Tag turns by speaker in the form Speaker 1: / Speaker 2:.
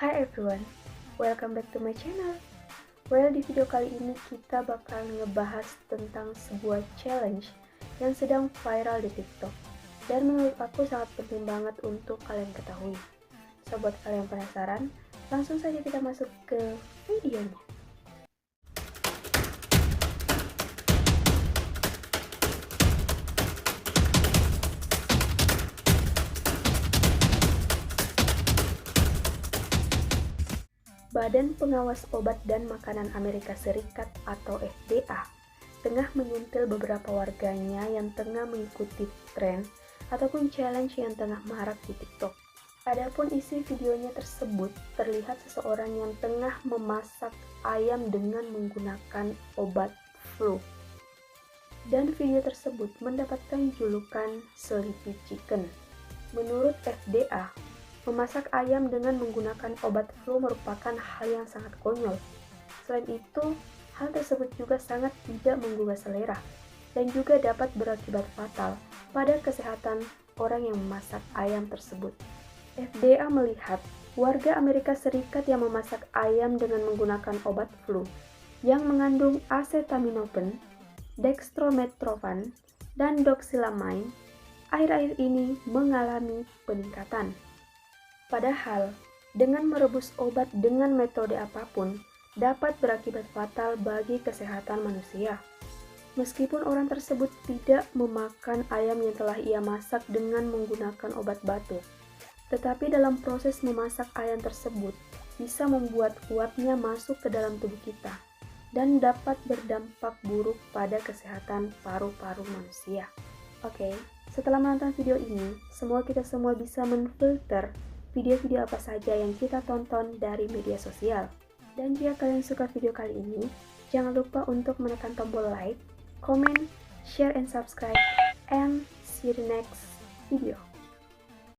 Speaker 1: Hi everyone, welcome back to my channel. Well, di video kali ini kita bakal ngebahas tentang sebuah challenge yang sedang viral di TikTok. Dan menurut aku sangat penting banget untuk kalian ketahui. So, buat kalian penasaran, langsung saja kita masuk ke videonya. Badan Pengawas Obat dan Makanan Amerika Serikat atau FDA tengah menyentil beberapa warganya yang tengah mengikuti tren ataupun challenge yang tengah marak di TikTok. Adapun isi videonya tersebut terlihat seseorang yang tengah memasak ayam dengan menggunakan obat flu. Dan video tersebut mendapatkan julukan Sleepy Chicken. Menurut FDA, memasak ayam dengan menggunakan obat flu merupakan hal yang sangat konyol. Selain itu, hal tersebut juga sangat tidak menggugah selera dan juga dapat berakibat fatal pada kesehatan orang yang memasak ayam tersebut. FDA melihat warga Amerika Serikat yang memasak ayam dengan menggunakan obat flu yang mengandung acetaminophen, dextromethorphan, dan doxylamine akhir-akhir ini mengalami peningkatan. Padahal, dengan merebus obat dengan metode apapun dapat berakibat fatal bagi kesehatan manusia. Meskipun orang tersebut tidak memakan ayam yang telah ia masak dengan menggunakan obat batuk, tetapi dalam proses memasak ayam tersebut bisa membuat uapnya masuk ke dalam tubuh kita dan dapat berdampak buruk pada kesehatan paru-paru manusia. Oke, setelah menonton video ini, kita semua bisa menfilter video-video apa saja yang kita tonton dari media sosial. Dan jika kalian suka video kali ini, jangan lupa untuk menekan tombol like, comment, share, and subscribe, and see you in the next video.